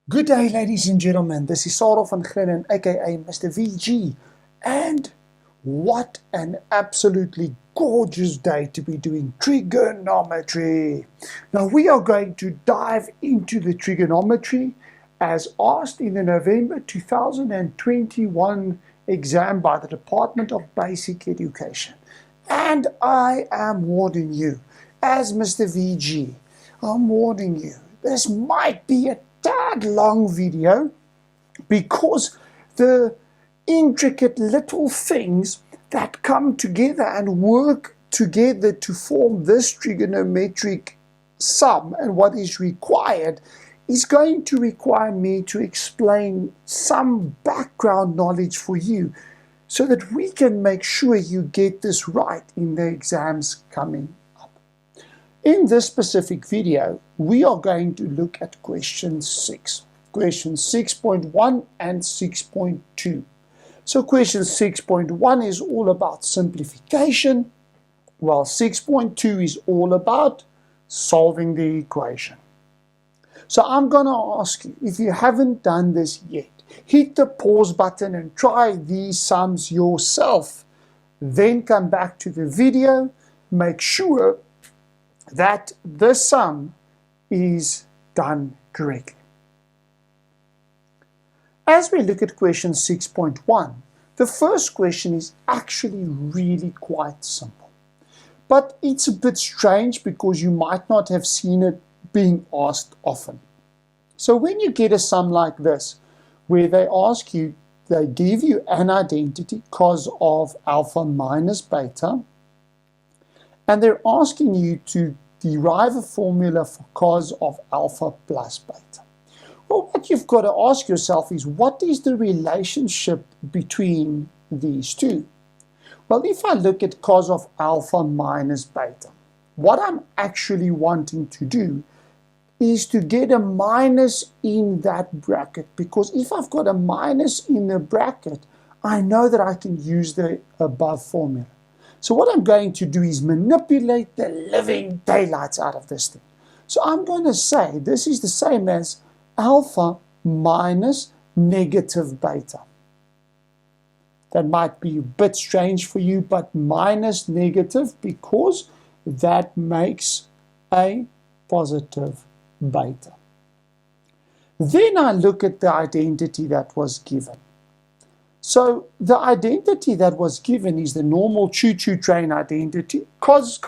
Good day, ladies and gentlemen. This is Sarel van Grinnen, aka Mr. VG. And what an absolutely gorgeous day to be doing trigonometry. Now, we are going to dive into the trigonometry as asked in the November 2021 exam by the Department of Basic Education. And I am warning you, as Mr. VG, I'm warning you, this might be a tad long video because the intricate little things that come together and work together to form this trigonometric sum and what is required is going to require me to explain some background knowledge for you so that we can make sure you get this right in the exams coming up. In this specific video, we are going to look at question 6. Question 6.1 and 6.2. So question 6.1 is all about simplification, while 6.2 is all about solving the equation. So I'm going to ask you, if you haven't done this yet, hit the pause button and try these sums yourself. Then come back to the video, make sure that the sum is done correctly. As we look at question 6.1, the first question is actually really quite simple. But it's a bit strange because you might not have seen it being asked often. So when you get a sum like this, where they ask you, they give you an identity, cos of alpha minus beta, and they're asking you to derive a formula for cos of alpha plus beta. Well, what you've got to ask yourself is, what is the relationship between these two? Well, if I look at cos of alpha minus beta, what I'm actually wanting to do is to get a minus in that bracket, because if I've got a minus in the bracket, I know that I can use the above formula. So what I'm going to do is manipulate the living daylights out of this thing. So I'm going to say this is the same as alpha minus negative beta. That might be a bit strange for you, but minus negative because that makes a positive beta. Then I look at the identity that was given. So the identity that was given is the normal choo-choo train identity. Cos,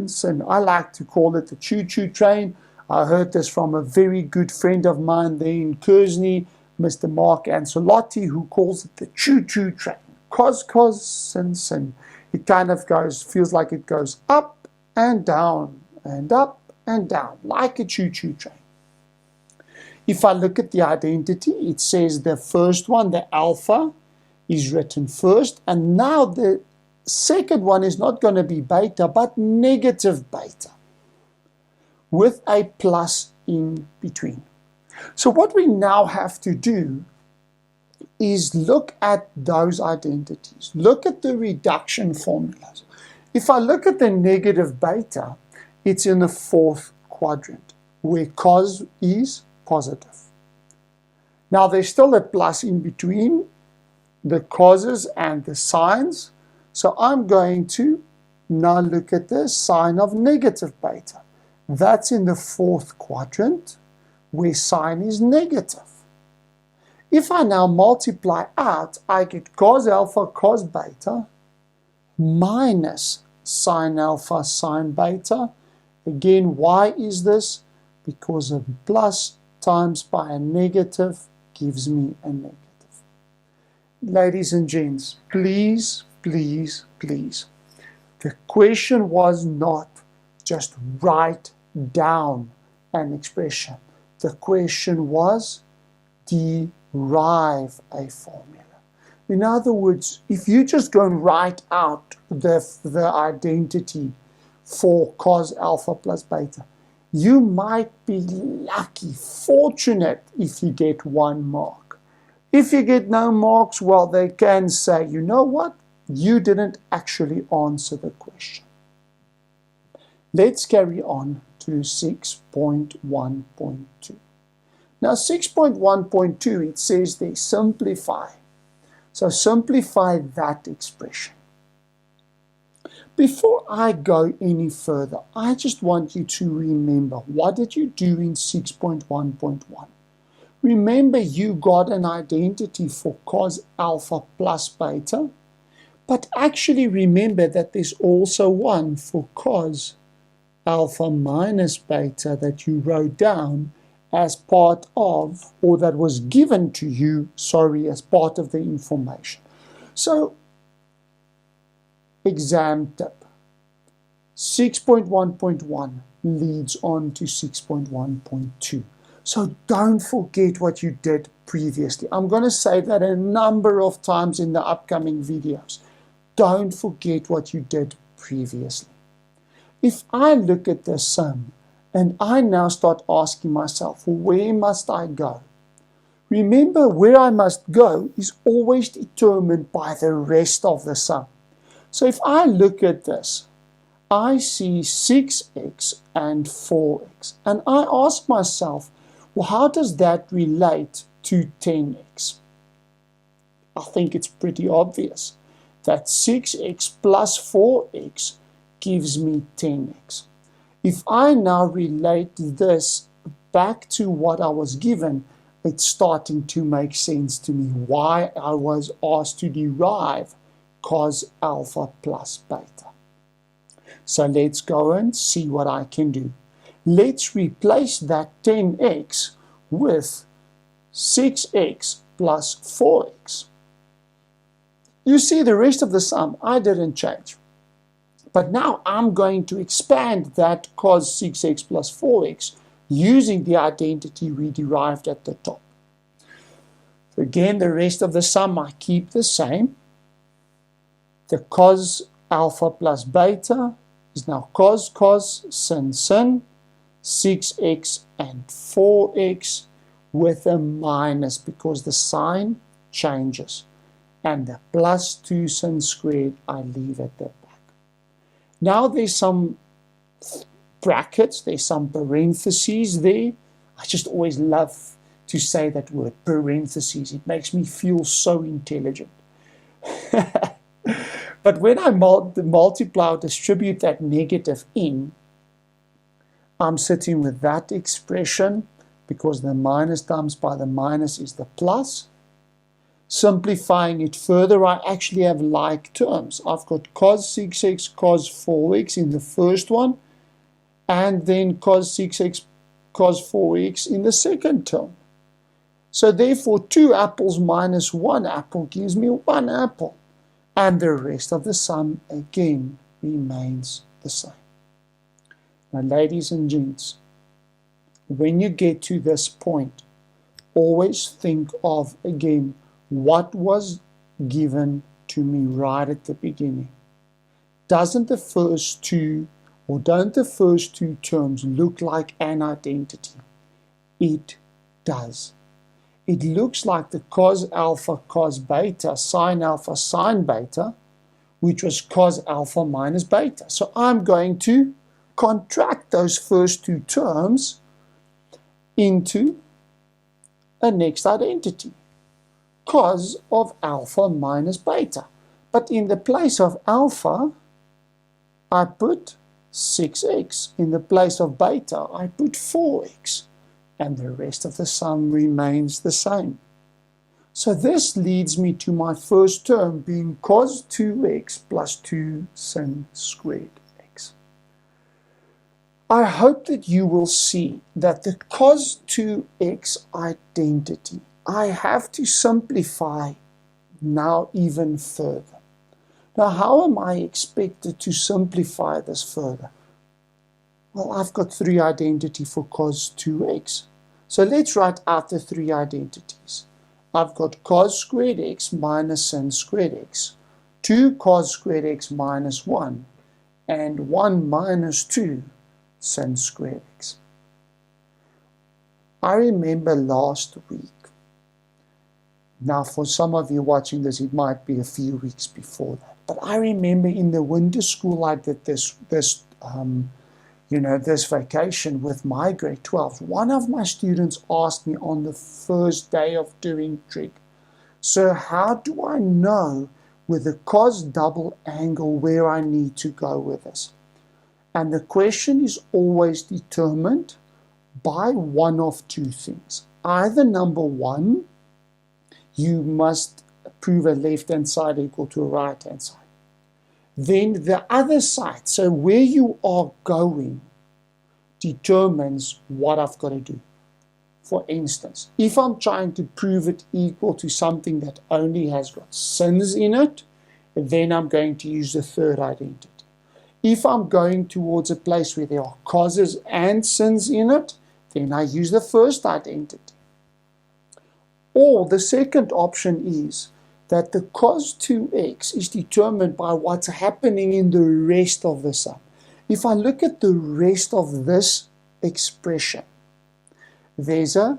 sin. I like to call it the choo-choo train. I heard this from a very good friend of mine there in Kersney, Mr. Mark Ancelotti, who calls it the choo-choo train. Cos, sin. It kind of feels like it goes up and down and up and down, like a choo-choo train. If I look at the identity, it says the first one, the alpha, is written first, and now the second one is not going to be beta, but negative beta, with a plus in between. So what we now have to do is look at those identities. Look at the reduction formulas. If I look at the negative beta, it's in the fourth quadrant, where cos is positive. Now there's still a plus in between the causes and the sines, so I'm going to now look at the sine of negative beta. That's in the fourth quadrant, where sine is negative. If I now multiply out, I get cos alpha cos beta minus sine alpha sine beta. Again, why is this? Because a plus times by a negative gives me a negative. Ladies and gents, please, please, please. The question was not just write down an expression. The question was derive a formula. In other words, if you just go and write out the identity for cos alpha plus beta, you might be lucky, fortunate if you get 1 mark. If you get no marks, well, they can say, you know what? You didn't actually answer the question. Let's carry on to 6.1.2. Now 6.1.2, it says there, simplify. So simplify that expression. Before I go any further, I just want you to remember, what did you do in 6.1.1? Remember, you got an identity for cos alpha plus beta, but actually remember that there's also one for cos alpha minus beta that you wrote down as part of, or that was given to you, as part of the information. So, exam tip, 6.1.1 leads on to 6.1.2. So don't forget what you did previously. I'm going to say that a number of times in the upcoming videos. Don't forget what you did previously. If I look at the sum and I now start asking myself, where must I go? Remember, where I must go is always determined by the rest of the sum. So if I look at this, I see 6x and 4x, and I ask myself, well, how does that relate to 10x? I think it's pretty obvious that 6x plus 4x gives me 10x. If I now relate this back to what I was given, it's starting to make sense to me why I was asked to derive cos alpha plus beta. So let's go and see what I can do. Let's replace that 10x with 6x plus 4x. You see, the rest of the sum, I didn't change. But now I'm going to expand that cos 6x plus 4x using the identity we derived at the top. So again, the rest of the sum I keep the same. The cos alpha plus beta is now cos, sin, 6x and 4x with a minus because the sign changes. And the plus 2 sin squared I leave at the back. Now there's some brackets, there's some parentheses there. I just always love to say that word, parentheses. It makes me feel so intelligent. But when I multiply or distribute that negative in, I'm sitting with that expression because the minus times by the minus is the plus. Simplifying it further, I actually have like terms. I've got cos 6x, cos 4x in the first one, and then cos 6x, cos 4x in the second term. So therefore, 2 apples minus 1 apple gives me 1 apple. And the rest of the sum again remains the same. Now, ladies and gents, when you get to this point, always think of, again, what was given to me right at the beginning. Don't the first two terms look like an identity? It does. It looks like the cos alpha, cos beta, sin alpha, sin beta, which was cos alpha minus beta. So I'm going to contract those first two terms into a next identity, cos of alpha minus beta. But in the place of alpha, I put 6x. In the place of beta, I put 4x. And the rest of the sum remains the same. So this leads me to my first term being cos 2x plus 2 sin squared x. I hope that you will see that the cos 2x identity, I have to simplify now even further. Now, how am I expected to simplify this further? Well, I've got 3 identity for cos 2x. So let's write out the 3 identities. I've got cos squared x minus sin squared x, 2 cos squared x minus 1, and 1 minus 2 sin squared x. I remember last week, now for some of you watching this, it might be a few weeks before that, but I remember in the winter school I did this this vacation with my grade 12, one of my students asked me on the first day of doing trig, "So how do I know with the cos double angle where I need to go with this?" And the question is always determined by one of two things. Either number one, you must prove a left-hand side equal to a right-hand side. Then the other side, so where you are going, determines what I've got to do. For instance, if I'm trying to prove it equal to something that only has got sins in it, then I'm going to use the third identity. If I'm going towards a place where there are causes and sins in it, then I use the first identity. Or the second option is that the cos 2x is determined by what's happening in the rest of the sum. If I look at the rest of this expression, there's a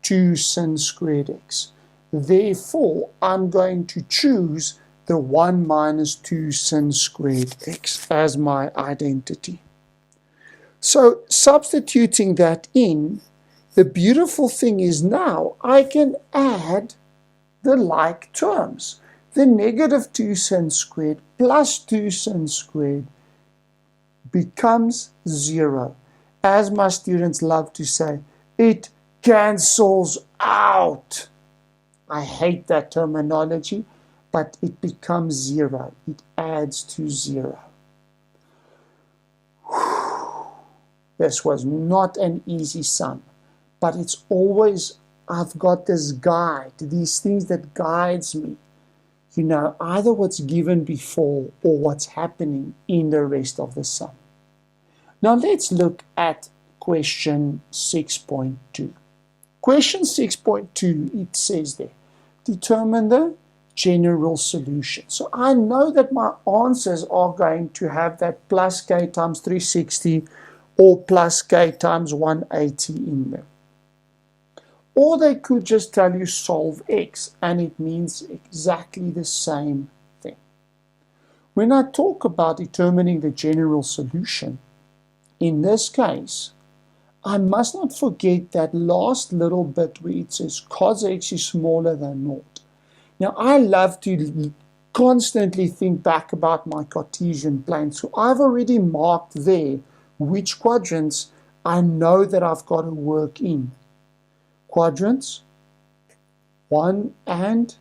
2 sin squared x. Therefore, I'm going to choose the 1 minus 2 sin squared x as my identity. So substituting that in, the beautiful thing is now I can add the like terms. The negative 2 sin squared plus 2 sin squared becomes 0. As my students love to say, it cancels out. I hate that terminology, but it becomes 0. It adds to 0. This was not an easy sum, but it's always, I've got this guide, these things that guides me. Either what's given before or what's happening in the rest of the sum. Now let's look at question 6.2. Question 6.2, it says there, determine the general solution. So I know that my answers are going to have that plus k times 360 or plus k times 180 in them. Or they could just tell you solve x, and it means exactly the same thing. When I talk about determining the general solution, in this case, I must not forget that last little bit where it says cos x is smaller than 0. Now, I love to constantly think back about my Cartesian plane, so I've already marked there which quadrants I know that I've got to work in. Quadrants 1 and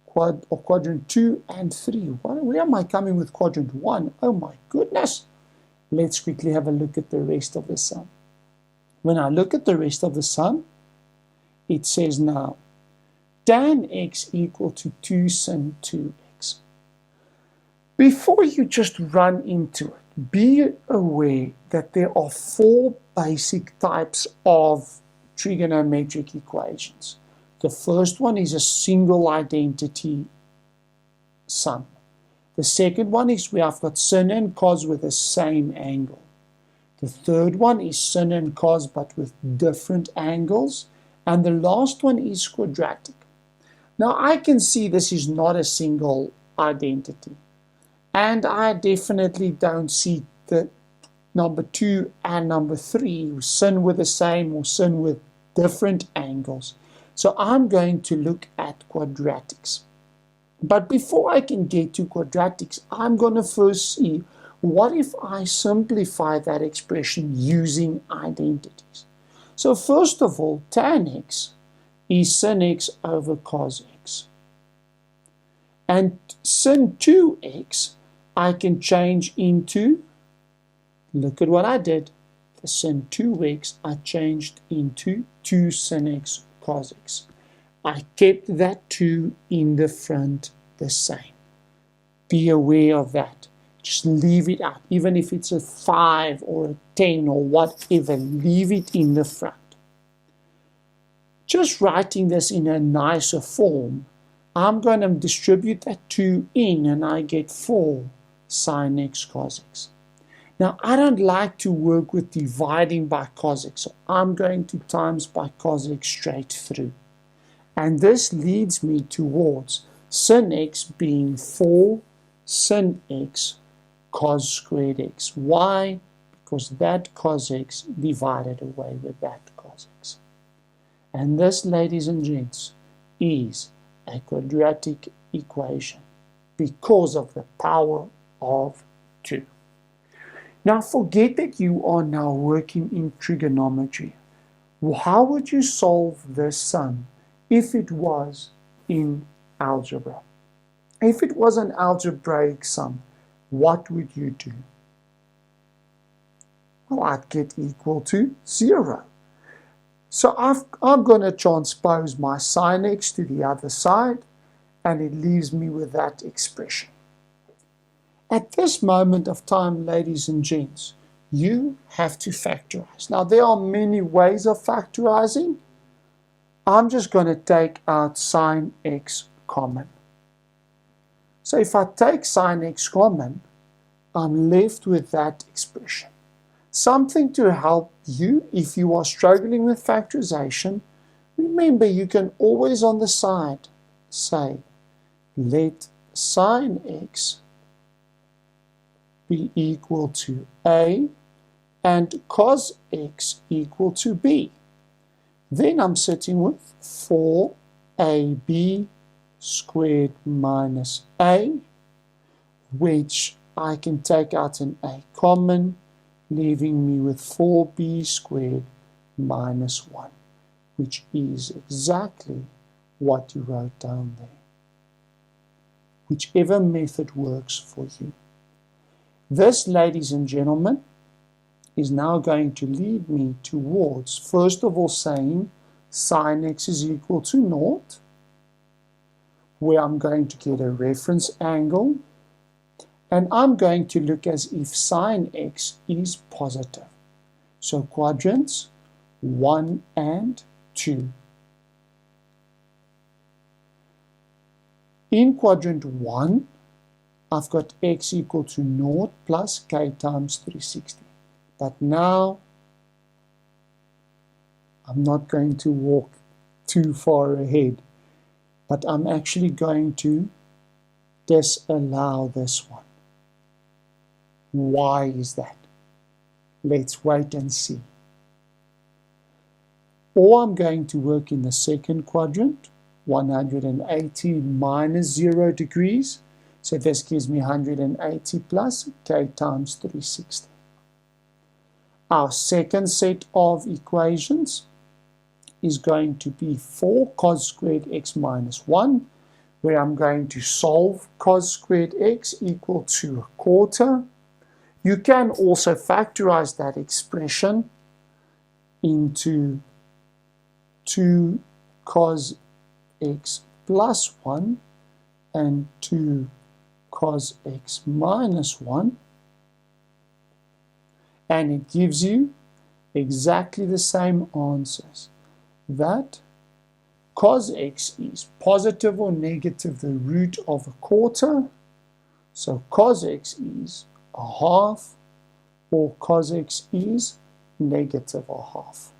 quadrant 2 and 3. Where am I coming with quadrant 1? Oh my goodness! Let's quickly have a look at the rest of the sum. When I look at the rest of the sum, it says now, tan x equal to 2 sin 2x. Before you just run into it, be aware that there are 4 basic types of trigonometric equations. The first one is a single identity sum. The second one is where I've got sin and cos with the same angle. The third one is sin and cos but with different angles. And the last one is quadratic. Now I can see this is not a single identity. And I definitely don't see the number 2 and number 3, sin with the same or sin with different angles. So I'm going to look at quadratics. But before I can get to quadratics, I'm going to first see what if I simplify that expression using identities. So first of all, tan x is sin x over cos x. And sin 2x I can change into, look at what I did, the sin 2x I changed into 2 sin x cos x. I kept that 2 in the front the same. Be aware of that. Just leave it out. Even if it's a 5 or a 10 or whatever, leave it in the front. Just writing this in a nicer form, I'm going to distribute that 2 in and I get 4 sin x cos x. Now, I don't like to work with dividing by cos x, so I'm going to times by cos x straight through. And this leads me towards sin x being 4 sin x cos squared x. Why? because that cos x divided away with that cos x. And this, ladies and gents, is a quadratic equation because of the power of 2. Now forget that you are now working in trigonometry. How would you solve this sum if it was in algebra? If it was an algebraic sum, what would you do? Well, I'd get equal to 0. So I'm going to transpose my sin x to the other side, and it leaves me with that expression. At this moment of time, ladies and gents, you have to factorize. Now, there are many ways of factorizing. I'm just going to take out sin x common. So if I take sin x common, I'm left with that expression. Something to help you if you are struggling with factorization. Remember, you can always on the side say, let sin x be equal to a and cos x equal to b. Then I'm sitting with 4ab squared minus a, which I can take out an a common, leaving me with 4b squared minus 1, which is exactly what you wrote down there. Whichever method works for you. This, ladies and gentlemen, is now going to lead me towards, first of all, saying sin x is equal to 0, where I'm going to get a reference angle, and I'm going to look as if sin x is positive. So quadrants 1 and 2. In quadrant 1, I've got x equal to 0 plus k times 360. But now, I'm not going to walk too far ahead, but I'm actually going to disallow this one. Why is that? Let's wait and see. Or I'm going to work in the second quadrant, 180 minus 0 degrees. So this gives me 180 plus k times 360. Our second set of equations is going to be 4 cos squared x minus 1, where I'm going to solve cos squared x equal to 1/4. You can also factorize that expression into 2 cos x plus 1 and 2 cos x minus 1, and it gives you exactly the same answers. That cos x is positive or negative the root of 1/4, so cos x is 1/2, or cos x is negative 1/2.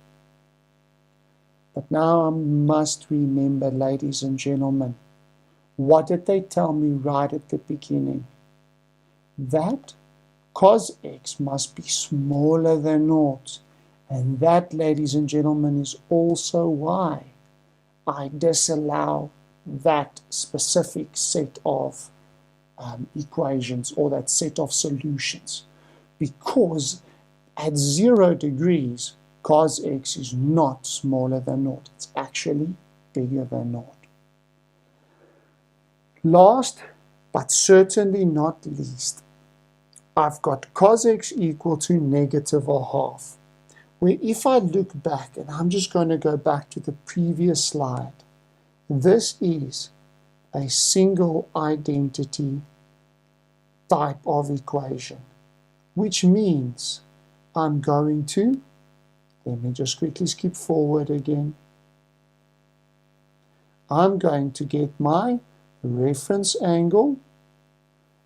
But now I must remember, ladies and gentlemen, what did they tell me right at the beginning? That cos x must be smaller than 0. And that, ladies and gentlemen, is also why I disallow that specific set of equations, or that set of solutions. Because at 0 degrees, cos x is not smaller than 0. It's actually bigger than 0. Last, but certainly not least, I've got cos x equal to negative 1/2. Where if I look back, and I'm just going to go back to the previous slide, this is a single identity type of equation, which means I'm going to, let me just quickly skip forward again, I'm going to get my reference angle,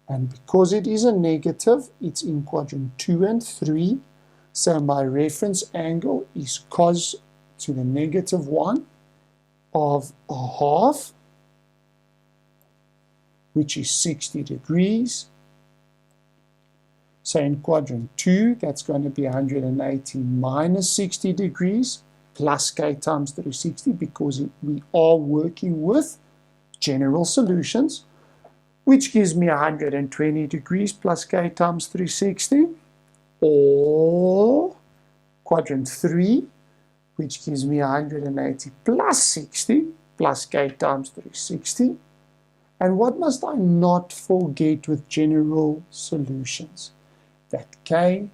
and because it is a negative, it's in quadrant 2 and 3, so my reference angle is cos to the negative 1 of 1/2, which is 60 degrees. So in quadrant 2, that's going to be 180 minus 60 degrees plus k times 360 because we are working with general solutions, which gives me 120 degrees plus k times 360, or quadrant 3, which gives me 180 plus 60 plus k times 360. And what must I not forget with general solutions? That k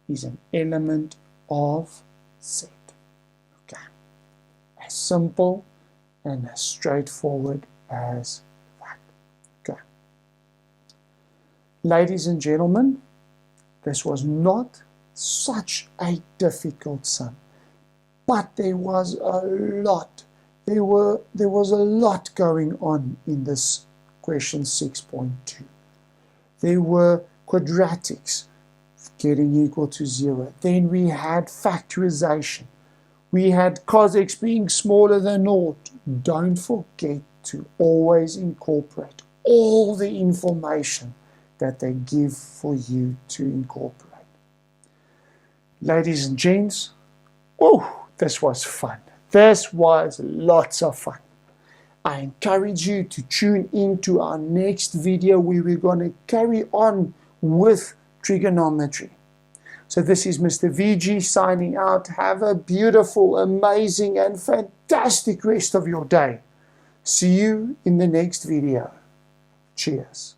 is an element of z. Okay. As simple and as straightforward as that. Okay. Ladies and gentlemen, this was not such a difficult sum, but there was a lot. There was a lot going on in this question 6.2. There were quadratics getting equal to 0. Then we had factorization. We had cos x being smaller than 0. Don't forget to always incorporate all the information that they give for you to incorporate. Ladies and gents, oh, this was fun. This was lots of fun. I encourage you to tune into our next video where we're going to carry on with trigonometry. So this is Mr. VG signing out. Have a beautiful, amazing, and fantastic rest of your day. See you in the next video. Cheers.